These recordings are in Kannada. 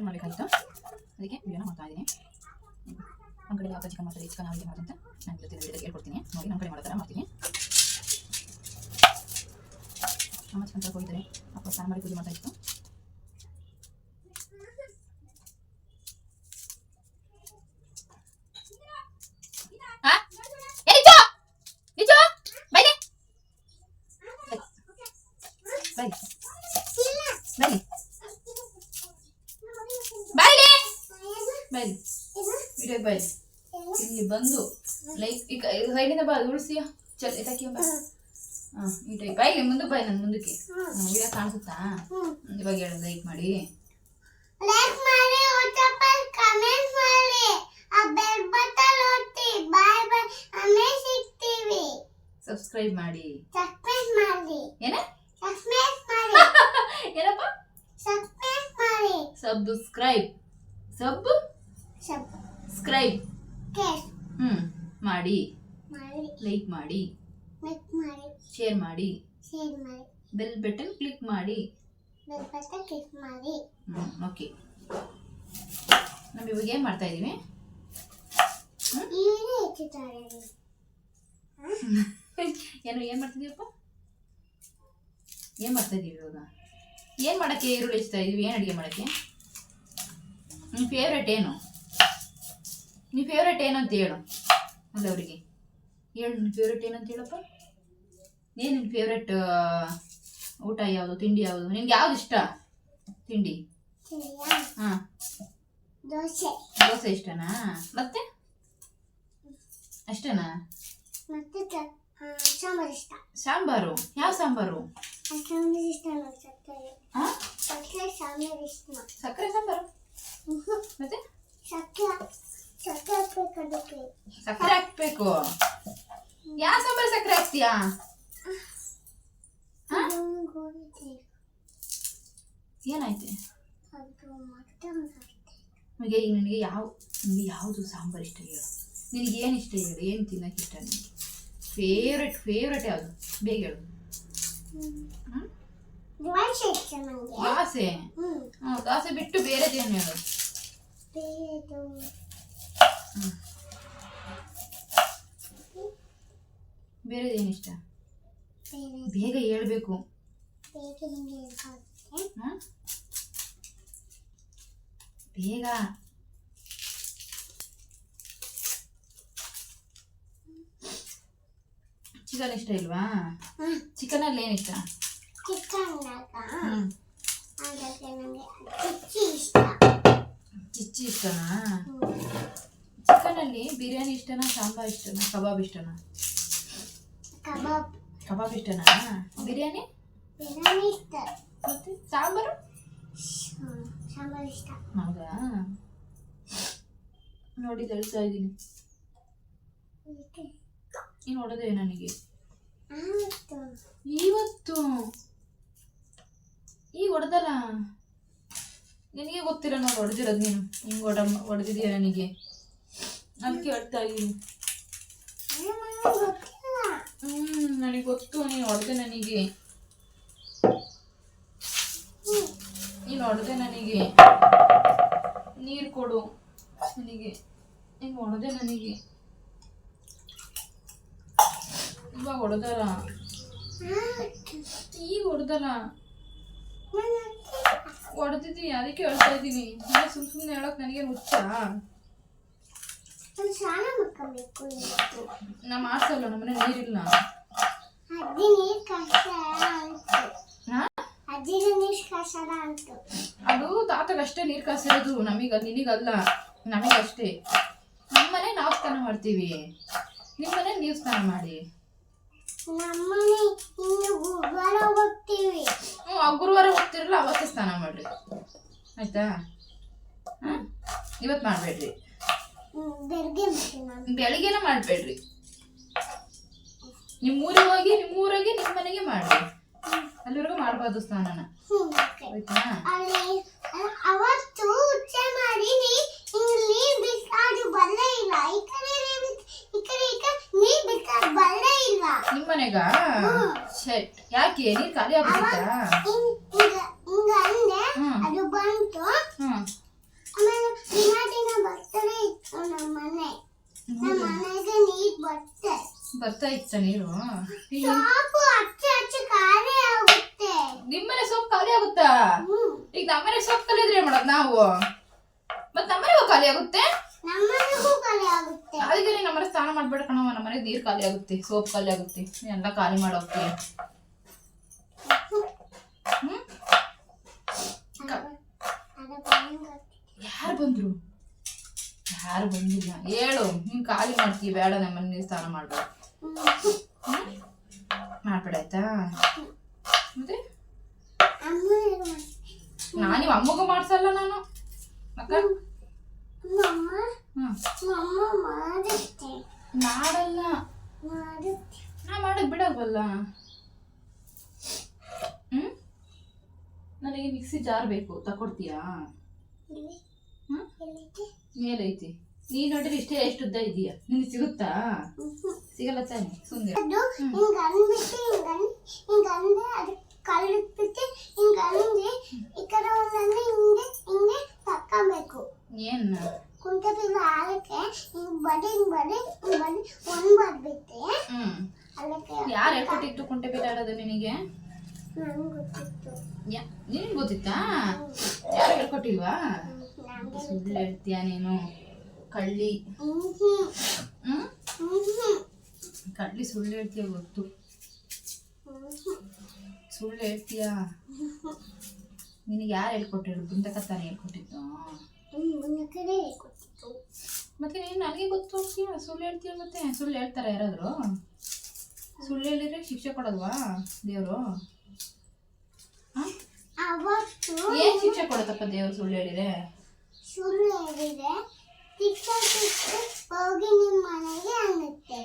ಚಿಕನ್ ಮಾಡಬೇಕಾಗಿತ್ತು, ಅದಕ್ಕೆ ವಿಡಿಯೋನ ಮಾಡ್ತಾ ಇದ್ದೀನಿ. ನಮ್ಮ ಕಡೆ ಯಾವ ಚಿಕನ್ ಮಾಡ್ತಾರೆ, ಚಿಕನ್ ಯಾವ ರೀತಿ ಮಾಡೋದಂತ ನಾನು ಜೊತೆ ವಿಡಿಯೋದಲ್ಲಿ ಹೇಳ್ಕೊಡ್ತೀನಿ. ನೋಡಿ ನಮ್ಮ ಕಡೆ ಮಾಡೋ ಥರ ಮಾಡ್ತೀನಿ. ಅಮ್ಮ ಚಿಕನ್ ತೊಳ್ಕೊಂಡಿದ್ದಾರೆ, ಅಪ್ಪ ಸ್ನಾನ ಮಾಡಿ ಪೂಜೆ ಮಾಡ್ತಾ ಇತ್ತು. ಇಲ್ಲಿ ಬಂದು ಲೈಕ್ ಈಗ ಸೈಡಿಂದ ಬಾ ಉಳಿಸಿ ಚಲ್ ಎತ್ತಾಕಿ ಬಾ. ಈ ಟೈಪ್ ಬಾಯಿಗೆ ಮುಂದಕ್ಕೆ ಬಾಯಿ, ನನ್ನ ಮುಂದಕ್ಕೆ ವಿಡಿಯೋ ಕಾಣಿಸುತ್ತಾ? ಇವಾಗ ಹೇಳು, ಲೈಕ್ ಮಾಡಿ, ಸಬ್ಸ್ಕ್ರೈಬ್ ಮಾಡಿ, ಏನ ಏನಪ್ಪ ಸಬ್ಸ್ಕ್ರೈಬ್ ಸಬ್ಸ್ಕ್ರೈಬ್ ಮಾಡಿ, ಲೈಕ್ ಮಾಡಿ, ಶೇರ್ ಮಾಡಿ, ಬೆಲ್ ಬಟನ್ ಕ್ಲಿಕ್ ಮಾಡಿ. ಓಕೆ, ನಾವು ಇವಾಗ ಏನು ಮಾಡ್ತಾ ಇದ್ದೀವಿ? ಏನು ಮಾಡ್ತಿದ್ದೀವಪ್ಪ? ಏನು ಮಾಡ್ತಾ ಇದ್ದೀವಿ ಇವಾಗ? ಏನು ಮಾಡೋಕ್ಕೆ ಈರುಳ್ಳಿ ಹೆಚ್ಚ್ತಾ ಇದ್ದೀವಿ? ಏನು ಅಡುಗೆ ಮಾಡೋಕ್ಕೆ? ನಿಮ್ಮ ಫೇವ್ರೇಟ್ ಏನು? ನಿಮ್ಮ ಫೇವ್ರೇಟ್ ಏನಂತ ಹೇಳು ಅಲ್ಲ ಅವರಿಗೆ. ಹೇಳು ನಿನ್ನ ಫೇವ್ರೇಟ್ ಏನಂತ ಹೇಳಪ್ಪ. ಏನು ನಿನ್ನ ಫೇವ್ರೇಟ್ ಊಟ ಯಾವುದು, ತಿಂಡಿ ಯಾವುದು? ನಿನ್ಗೆ ಯಾವ್ದು ಇಷ್ಟ ತಿಂಡಿ? ಹಾಂ, ದೋಸೆ ಇಷ್ಟನಾ? ಮತ್ತೆ ಅಷ್ಟೇನಾ? ಸಾಂಬಾರು? ಯಾವ ಸಾಂಬಾರು? ಸಕ್ಕರೆ ಸಾಂಬಾರು? ಮತ್ತೆ ಸಕ್ಕರೆ ಹಾಕ್ಬೇಕು? ಯಾವ ಸಾಂಬಾರು ಸಕ್ಕರೆ ಹಾಕ್ತೀಯಾ? ಏನಾಯ್ತು ನಿಮಗೆ? ಈಗ ನಿನಗೆ ಯಾವುದು ಸಾಂಬಾರು ಇಷ್ಟ ಹೇಳು? ನಿನಗೆ ಏನು ಇಷ್ಟ ಹೇಳು? ಏನು ತಿನ್ನಕ್ಕೆ ಇಷ್ಟ ನಿನಗೆ? ಫೇವ್ರೇಟ್ ಯಾವುದು? ಬೇಗ ಹೇಳು. ದೋಸೆ? ದೋಸೆ ಬಿಟ್ಟು ಬೇರೆದೇನು ಹೇಳು? ಬೇರೆದೇನು ಇಷ್ಟ? ಬೇಗ ಹೇಳ್ಬೇಕು. ಬೇಗ. ಚಿಕನ್ ಇಷ್ಟ ಇಲ್ವಾ? ಚಿಕನ್ ಅಲ್ಲಿ ಏನಿಷ್ಟ? ಚಿಚ್ಚಿ ಇಷ್ಟನಾ? ಚಿಕನ್ ಅಲ್ಲಿ ಬಿರಿಯಾನಿ ಇಷ್ಟನಾ, ಸಾಂಬಾರ್ ಇಷ್ಟನಾ, ಕಬಾಬ್ ಇಷ್ಟನಾ? ಕಬಾಬ್ ಇಷ್ಟನಾ? ಬಿರಿಯಾನಿ ಮತ್ತೆ ಸಾಂಬಾರು? ಹೌದಾ? ನೋಡಿ ಹೇಳ್ತಾ ಇದ್ದೀನಿ. ನೀನು ಹೊಡೆದೆ ನನಗೆ ಇವತ್ತು. ಈಗ ಹೊಡೆದಲ್ಲ, ನಿನಗೆ ಗೊತ್ತಿಲ್ಲ ನೋಡಿ ಹೊಡೆದಿರೋದು. ನೀನು ಹಿಂಗೆ ಹೊಡೆದಿದೀಯ ನನಗೆ, ಅದಕ್ಕೆ ಹೇಳ್ತಾ ಇದ್ದೀನಿ. ನನಗೆ ಗೊತ್ತು ನೀನು ಹೊಡೆದೆ ನನಗೆ. ನೀನು ಹೊಡೆದೆ ನನಗೆ. ನೀರು ಕೊಡು ನನಗೆ. ನೀನು ಹೊಡೆದೆ ನನಗೆ. ಇವಾಗ ಹೊಡೆದಲ್ಲ, ಈಗ ಹೊಡೆದಲ್ಲ, ಹೊಡೆದಿದ್ದೀನಿ. ಅದಕ್ಕೆ ಹೇಳ್ತಾ ಇದ್ದೀನಿ. ಸುಮ್ಮನೆ ಹೇಳಕ್ ನನಗೆ ಹುಚ್ಚ? ನಾ ಮಾಡ್ಸಲ್ಲ, ನಮ್ಮನೆ ನೀರಿಲ್ಲ. ಅದು ತಾತಗಷ್ಟೇ ನೀರು ಕಾಸಿರೋದು, ನಿನಗಲ್ಲ, ನಮಗಷ್ಟೇ. ನಮ್ಮನೆ ನಾವು ಸ್ನಾನ ಮಾಡ್ತೀವಿ, ನಿಮ್ಮನೆ ನೀವು ಸ್ನಾನ ಮಾಡಿ. ಗುರುವಾರ ಹೋಗ್ತಿರಲ್ಲ, ಅವತ್ತೇ ಸ್ನಾನ ಮಾಡ್ರಿ, ಆಯ್ತಾ? ಇವತ್ತು ಮಾಡಬೇಡ್ರಿ, ಬೆಳಿಗ್ಗೆನ ಮಾಡಬೇಡ್ರಿ. ನಿಮ್ಮೂರಿಗೆ ಹೋಗಿ ನಿಮ್ಮ ಮನೆಗೆ ಮಾಡ್ರಿ. ಅಲ್ಲಿವರೆಗೂ ಮಾಡಬಾರ್ದು ಸ್ನಾನನ, ಆಯ್ತಾ? ನಿಮ್ಮನೆಗ ಶೆಟ್ ಯಾಕೆ ನೀರು ಖಾಲಿ ಆಗ್ಬಿಟ್ಟಿತ್ತಾ? ಬರ್ತಾ ಇತ್ತ ನೀರು? ಆಗುತ್ತೆ. ನಿಮ್ಮನೆ ಸೊಪ್ಪು ಖಾಲಿ ಆಗುತ್ತಾ? ಈಗ ನಮ್ಮನೆ ಸೊಪ್ಪು ಕಲಿದ್ರೆ ಏನ್ ಮಾಡೋದು ನಾವು? ಮತ್ತೆ ನಮ್ಮನೆಗೂ ಖಾಲಿ ಆಗುತ್ತೆ. ಅದಕ್ಕೆ ನೀನು ನಮ್ಮನೆ ಸ್ನಾನ ಮಾಡ್ಬೇಡ ಕಣವ. ನಮ್ಮನೆ ನೀರು ಖಾಲಿ ಆಗುತ್ತೆ, ಸೋಪ್ ಖಾಲಿ ಆಗುತ್ತೆ, ಎಲ್ಲ ಖಾಲಿ ಮಾಡೋಗ್ತೀವಿ. ಯಾರು ಬಂದ್ರು? ಯಾರು ಬಂದಿಲ್ಲ. ಹೇಳು, ನೀನ್ ಖಾಲಿ ಮಾಡ್ತೀವಿ. ಬೇಡ, ನಮ್ಮನೆ ನೀರು ಸ್ನಾನ ಮಾಡ್ಬೇಡ. ಮಾಡ್ಬೇಡ ಆಯ್ತಾ? ಮತ್ತೆ ನಾನಿವ್ ಅಮ್ಮಗೂ ಮಾಡ್ಸಲ್ಲ ನಾನು ಅಕ್ಕ. ಮಾಡಲ್ಲ, ನಾ ಮಾಡಕ್ ಬಿಡಲ್ವಲ್ಲ. ನನಗೆ ಮಿಕ್ಸಿ ಜಾರ್ ಬೇಕು, ತಕೊಡ್ತೀಯಾ? ಮೇಲೈತಿ. ನೀನ್ ನೋಡ್ರಿ ಇಷ್ಟೇ ಎಷ್ಟು ಉದ್ದ ಇದೀಯಾ? ನಿನ್ಗೆ ಸಿಗುತ್ತಾ? ಸಿಗಲ್ಲ ತಾನೆ, ಸುಂದರ. ಏನ್ ಕುಂಟೆಪಿಲ್ಲ ಹಾಲಕ್ಕೆ ಬಡಿ ಒಂದ್ ಬರ್ಬಿಟ್ಟೆ. ಯಾರು ಹೇಳ್ಕೊಟ್ಟಿತ್ತು ಕುಂಟೆ ಬಿಲ್ಲ ಆಡೋದು ನಿನಗೆ? ನಿನಗೆ ಗೊತ್ತಿತ್ತಾ? ಯಾರು ಹೇಳ್ಕೊಟ್ಟಿಲ್ವಾ? ಸುಳ್ಳು ಹೇಳ್ತೀಯ ನೀನು, ಕಳ್ಳಿ. ಕಳ್ಳಿ, ಸುಳ್ಳು ಹೇಳ್ತೀಯ, ಗೊತ್ತು. ಸುಳ್ಳು ಹೇಳ್ತೀಯ. ನಿನಗೆ ಯಾರು ಹೇಳ್ಕೊಟ್ಟಿರೋದು? ಬುಂದಕತ್ತಾನೆ ಹೇಳ್ಕೊಟ್ಟಿದ್ದು. ಮತ್ತೆ ನೀನು ನನಗೆ ಗೊತ್ತು ಹೋಗ್ತೀಯ, ಸುಳ್ಳು ಹೇಳ್ತೀಯ. ಮತ್ತೆ ಸುಳ್ಳು ಹೇಳ್ತಾರ ಯಾರಾದ್ರು? ಸುಳ್ಳು ಹೇಳಿದ್ರೆ ಶಿಕ್ಷೆ ಕೊಡಲ್ವಾ ದೇವರು? ಏನ್ ಶಿಕ್ಷೆ ಕೊಡತ್ತಪ್ಪ ದೇವ್ರು ಸುಳ್ಳು ಹೇಳಿದ್ರೆ? ಹೋಗಿ ನಿಮ್ಮ ಮನೆಗೆ ಅನ್ನುತ್ತೆ.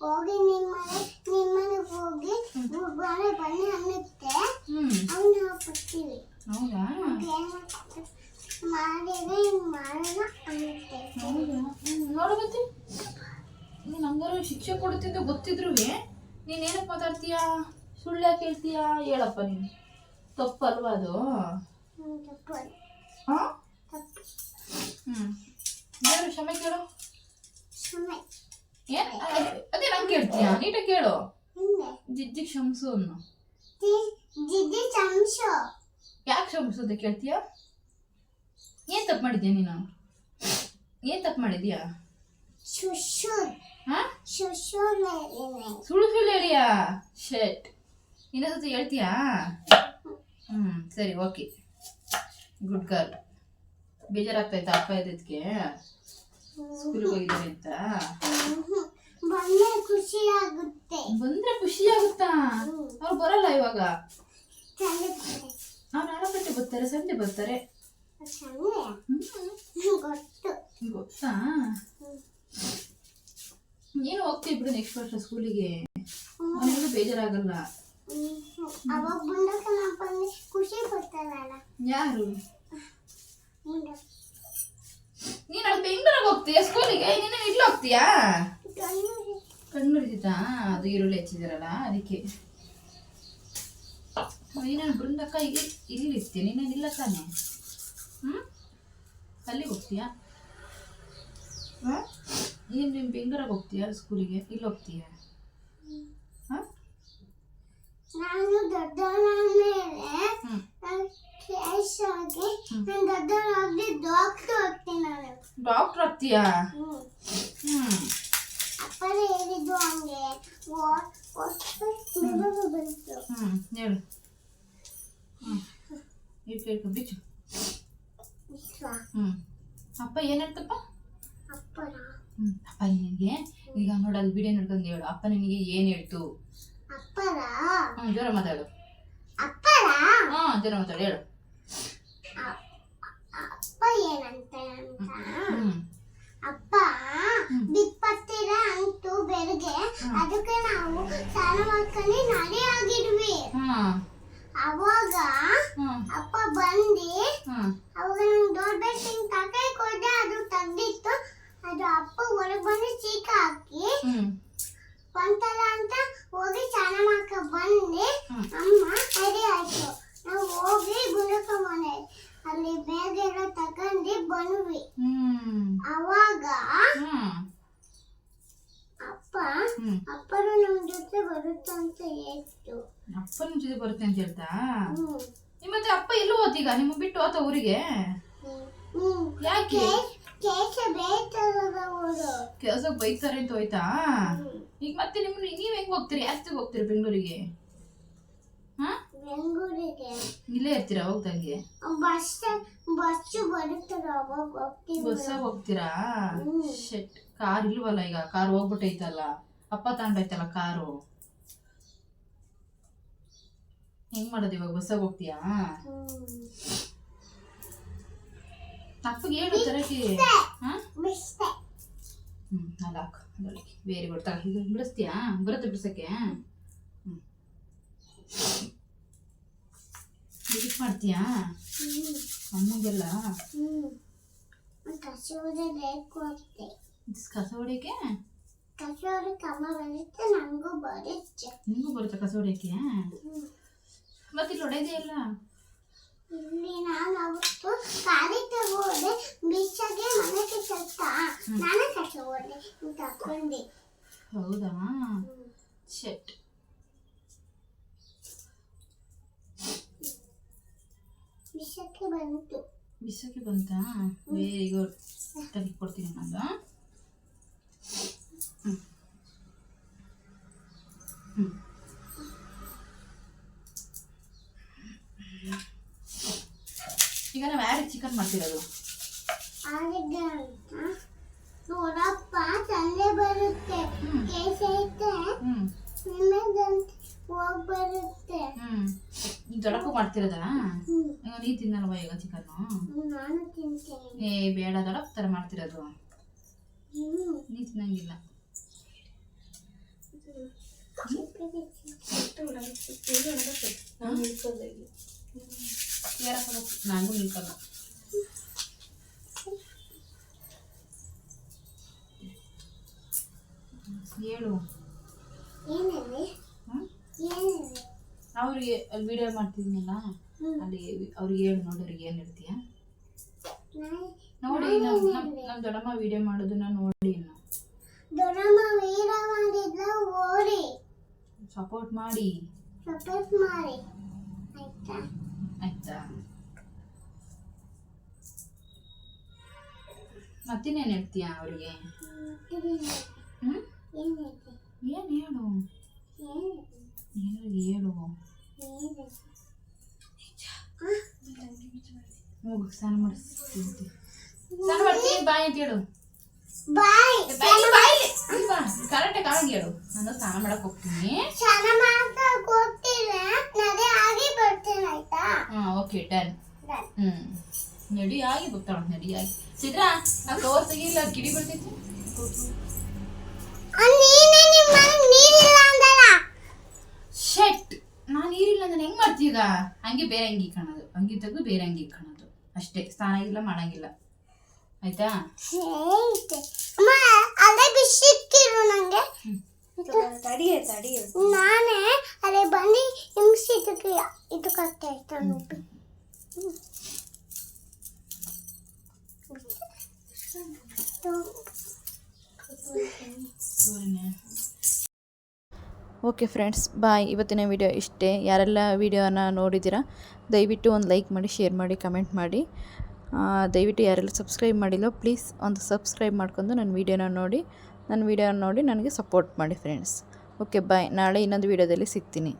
ಹೋಗಿ ನಿಮ್ಮನೆಗೆ ಹೋಗಿ ಬನ್ನಿ ಅನ್ನುತ್ತೆ. ಅವನ್ನ ಕೊಡ್ತೀವಿ. ಹೌದಾ? ನೋಡು ಮತ್ತೆ, ನೀನು ಹಂಗಾರು ಶಿಕ್ಷೆ ಕೊಡುತ್ತಿದ್ದು ಗೊತ್ತಿದ್ರು ನೀನೇನಕ್ಕೆ ಮಾತಾಡ್ತೀಯ? ಸುಳ್ಳು ಯಾಕೆ ಹೇಳ್ತೀಯ? ಹೇಳಪ್ಪ ನೀನು. ತಪ್ಪಲ್ವಾ ಅದು? ದೇವ್ರು ಕ್ಷಮೆ ಕೇಳು. ಏನ್ ಅದೇ ನಂಗೆ ಕೇಳ್ತೀಯ? ನೀಟಾಗಿ ಕೇಳು. ಜಿಜ್ಜಿ ಕ್ಷಮಿಸು ಅನ್ನು. ಯಾಕೆ ಕ್ಷಮಿಸು ಅಂತ ಕೇಳ್ತೀಯ? ಏನ್ ತಪ್ಪು ಮಾಡಿದ್ಯಾ ನೀನು? ಏನ್ ತಪ್ಪು ಮಾಡಿದ್ಯಾ? ಸುಳ್ಳು ಹೇಳಿಯಾ? ಶೆಟ್, ಇನ್ನೊಂದ್ಸತಿ ಹೇಳ್ತೀಯಾ? ಸರಿ, ಓಕೆ, ಗುಡ್ ಗರ್ಲ್. ಬೇಜಾರಾಗ್ತಾಯ್ತಾ ಅಪ್ಪ ಇದ್ದಕ್ಕೆ? ಸ್ಕೂಲ್ಗೆ ಹೋಗಿದ್ದೀನಿ ಅಂತ ಬಂದ್ರೆ ಖುಷಿ ಆಗುತ್ತಾ? ಅವ್ರು ಬರಲ್ಲ ಇವಾಗ. ಅವ್ರು ನಾಡಪಟ್ಟೆ ಬರ್ತಾರೆ, ಸಂಜೆ ಬರ್ತಾರೆ. ಗೊತ್ತಾ? ನೀನು ಹೋಗ್ತೀವಿ ಬಿಡು ನೆಕ್ಸ್ಟ್ ವರ್ಷ ಸ್ಕೂಲಿಗೆ. ಅವನಿಗೂ ಬೇಜಾರಾಗಲ್ಲ. ಯಾರು? ನೀನು ಅಲ್ಲಿ ಬೆಂಗಳೂರಿಗೆ ಹೋಗ್ತೀಯ ಸ್ಕೂಲಿಗೆ? ನೀನು ಇಲ್ಲಿ ಹೋಗ್ತೀಯಾ? ಕಣ್ಣು ಹಿಡಿದಿತ್ತಾ? ಅದು ಈರುಳ್ಳಿ ಹೆಚ್ಚಿದಾರಲ್ಲ ಅದಕ್ಕೆ. ನೀನು ಬೃಂದಕ್ಕ ಇಲ್ಲಿ ಇರ್ತೀಯ, ನೀನು ಇಲ್ಲ ತಾನೆ? ಅಲ್ಲಿಗೆ ಹೋಗ್ತೀಯಾ? ನೀನು ಬೆಂಗಳೂರಿಗೆ ಹೋಗ್ತೀಯಾ ಸ್ಕೂಲಿಗೆ? ಇಲ್ಲಿ ಹೋಗ್ತೀಯಾ? ನಾನು ದೊಡ್ಡವನಾದ್ಮೇಲೆ ಡಾಕ್ಟರ್ ಆಗ್ತೀಯಾ? ಅಪ್ಪನೇ ಹೇಳಿದ್ದು ಹಂಗೆ. ಹೇಳು. ಬಿಚ್ಚು. ಅಪ್ಪ ಏನ್ ಹೇಳ್ತಪ್ಪ? ಅಪ್ಪ ನಿನಗೆ ಈಗ ನೋಡಲ್ಲಿ ವಿಡಿಯೋ ನೋಡ್ಕೊಂಡು ಹೇಳು. ಅಪ್ಪ ನಿನಗೆ ಏನ್ ಹೇಳ್ತು? ಜ್ವರ ಮಾತಾಡು. ಜ್ವರ ಮಾತಾಡು, ಹೇಳು. ಅಪ್ಪ ಏನಂತ ಅಪ್ಪ ಬಿಪ್ಪತ್ತಿರ ಅಂತು ಬೆಳಗ್ಗೆ ಅದಕ್ಕೆ ನಾವು ಸ್ನಾನ ಮಾಡ್ಕೊಂಡು ನಡೆ ಆಗಿದ್ವಿ. ಅವಾಗ ಅಪ್ಪ ಬಂದಿ ಅವಾಗ ನಂಗೆ ದೊಡ್ಡ ಬೆಟ್ಟಿಂಗ್ ತಕಾಯಿ ಕೊಟ್ಟೆ. ಅದು ತೆಗ್ದಿತ್ತು. ಅದು ಅಪ್ಪ ಹೊರಗೆ ಬಂದು ಚೀಕ ಹಾಕಿ ಬಂತಲ್ಲ ಅಂತ ಹೋಗಿ ಸ್ನಾನ ಮಾಡ್ಕೊ ಬಂದು ಅಮ್ಮ ರೆಡಿ ಆಯ್ತು. ನಾವು ಹೋಗಿ ಬರುತ್ತೆ ಅಂತ ಹೇಳ್ತು. ಅಪ್ಪನ ಜೊತೆ ಬರುತ್ತೆ ಅಂತ ಹೇಳ್ತಾ? ಹ್ಮ್. ಮತ್ತೆ ಅಪ್ಪ ಎಲ್ಲೂ ಹೋತೀಗ? ನಿಮ್ಮ ಬಿಟ್ಟು ಹೋತ ಊರಿಗೆ? ಯಾಕೆ? ಕೆಲಸಕ್ಕೆ ಬೈತಾರೆ ಅಂತ ಹೋಯ್ತಾ? ಈಗ ಮತ್ತೆ ನೀವ್ ಹೆಂಗ್ ಹೋಗ್ತೀರಿ? ಯಾಸ್ತಿಗೆ ಹೋಗ್ತೀರಿ ಬೆಂಗಳೂರಿಗೆ? ಬೆಂಗಳೂರಿಗೆ ಇಲ್ಲೇ ಇರ್ತೀರಾ ಹೋಗ್ದಂಗೆ? ಬಸ್ಸಾಗ ಹೋಗ್ತೀರಾ? ಶೆಟ್, ಕಾರ್ ಇಲ್ವಲ್ಲ ಈಗ? ಕಾರ್ ಹೋಗ್ಬಿಟ್ಟೈತಲ್ಲ, ಅಪ್ಪ ತಗೊಂಡೈತಲ್ಲ ಕಾರು. ಹೆಂಗ್ ಮಾಡೋದು ಇವಾಗ? ಬಸ್ಸಾಗ ಹೋಗ್ತೀಯಾ? ಅಪ್ಪಗೆ ಹೇಳು ತರಕ್ಕೆ. ಅಲ್ಲ ಹಾಕು, ಅದೊಳಗೆ ವೆರಿ ಗುಡ್. ಇದು ಬಿಡಿಸ್ತೀಯಾ? ಬರುತ್ತೆ ಬಿಡ್ಸಕ್ಕೆ? ಬಿಡಿಸ್ ಮಾಡ್ತೀಯಾ ಅಮ್ಮಗೆಲ್ಲ? ಕಸ ಹೊಡೆಯಕ್ಕೆ ನಿಂಗೂ ಬರುತ್ತೆ ಕಸ ಹೊಡೆಯಕ್ಕೆ? ಮತ್ತೆ ಇಲ್ಲಿ ಹೊಡೆಯದೇ ಇಲ್ಲ. ಇಲ್ಲಿ ನಾನು ಅವತ್ತು ಕಾರಿ ತಗೊಂಡೆ ಬಿಸಾಗೆ ಮನೆಗೆ ಸ್ವಲ್ಪ ನಾನೇ ಕಸ ಹೊಡೆ ತಕೊಂಡೆ. ಹೌದಾ? ಶೆಟ್. ಬಿಸಕ್ಕೆ ಬಂತಾ? Very good. ತೆಗಿಕೊಡ್ತೀನಿ ನಾನು. ಈಗ ನಾವು ಯಾರಿಗೆ ಚಿಕನ್ ಮಾಡ್ತಿರೋದು? ನೋಡಪ್ಪ ಸಂಜೆ ಬರುತ್ತೆ, ಕೇಸ್ ಐತೆ, ಹೋಗಿ ಬರುತ್ತೆ. ದೊಡ್ಡಕ್ಕೂ ಮಾಡ್ತಿರೋದಾ? ನೀ ತಿನ್ನಲ್ವಾ ಈಗ ಚಿಕನ್ನು? ನಾನು ತಿಂತೇನೆ. ಏ ಬೇಡ, ದೊಡ್ಡಪ್ಪ ಥರ ಮಾಡ್ತಿರೋದು ನೀ ತಿನ್ನಂಗಿಲ್ಲ. ನಂಗೂ ನಿಲ್ಕಲ್ಲ. ಹೇಳು. ಅವ್ರಿಗೆ ಅಲ್ಲಿ ವಿಡಿಯೋ ಮಾಡ್ತಿದ್ದೀನಲ್ಲ, ಅಲ್ಲಿ ಅವ್ರಿಗೆ ಹೇಳು. ನೋಡೋರಿಗೆ ಏನು ಹೇಳ್ತೀಯ? ನೋಡಿ, ನಮ್ಮ ದೊಡ್ಡಮ್ಮ ವಿಡಿಯೋ ಮಾಡೋದನ್ನ ನೋಡಿ. ದೊಡ್ಡಮ್ಮ ವಿಡಿಯೋ ಮಾಡಿದ್ಲ, ಓಡಿ ಸಪೋರ್ಟ್ ಮಾಡಿ. ಆಯ್ತಾ? ಮತ್ತಿನ್ನೇನು ಹೇಳ್ತೀಯ ಅವ್ರಿಗೆ? ಏನು ಹೇಳು? ಹೇಳು. ಹೋಗು, ಸ್ನಾನ ಮಾಡ್ತೀನಿ ಬಾಯ್ ಅಂತ ಹೇಳು. ಕರೆಕ್ಟಾಗಿ ಕಾಣಂಗೆ ಹೇಳು. ನಾನು ಸ್ನಾನ ಮಾಡಕ್ ಹೋಗ್ತೀನಿ. Okay, done. ನಡಿ ಆಗಿ ಬರ್ತಾಳ. ನಡಿ ಆಗಿ ಸಿದ್ರಾ, ಆ ಕವರ್ ತೆಗಿಲ್ಲ, ಕಿಡಿ ಬರ್ತೈತಿ. ಶೆಟ್, ನಾನು ನೀರಿಲ್ಲ ಅಂದ್ರೆ ಹೆಂಗ್ ಮಾಡ್ತೀಗ? ಹಂಗೆ ಬೇರೆ ಅಂಗಿ ಕಾಣೋದು, ಅಂಗಿ ತೆಗೆದು ಬೇರೆ ಅಂಗಿ ಕಾಣೋದು ಅಷ್ಟೇ. ಸ್ನಾನ ಇಲ್ಲ, ಮಾಡಂಗಿಲ್ಲ. ಆಯ್ತಾ? ಅದೇ ಬಿಸಿಕ್ಕಿರು ನಂಗೆ. ನಾನೇ ಅದೇ ಬಂದು ಹಿಂಗ್ಸಿ ಇದಕ್ಕೆ ಓಕೆ ಫ್ರೆಂಡ್ಸ್, ಬಾಯ್. ಇವತ್ತಿನ ವಿಡಿಯೋ ಇಷ್ಟೇ. ಯಾರೆಲ್ಲ ವಿಡಿಯೋನ ನೋಡಿದ್ದೀರಾ ದಯವಿಟ್ಟು ಒಂದು ಲೈಕ್ ಮಾಡಿ, ಶೇರ್ ಮಾಡಿ, ಕಮೆಂಟ್ ಮಾಡಿ. ದಯವಿಟ್ಟು ಯಾರೆಲ್ಲ ಸಬ್ಸ್ಕ್ರೈಬ್ ಮಾಡಿಲ್ಲೋ ಪ್ಲೀಸ್ ಒಂದು ಸಬ್ಸ್ಕ್ರೈಬ್ ಮಾಡ್ಕೊಂಡು ನನ್ನ ವಿಡಿಯೋನ ನೋಡಿ ನನಗೆ ಸಪೋರ್ಟ್ ಮಾಡಿ ಫ್ರೆಂಡ್ಸ್. ಓಕೆ, ಬಾಯ್. ನಾಳೆ ಇನ್ನೊಂದು ವಿಡಿಯೋದಲ್ಲಿ ಸಿಗ್ತೀನಿ.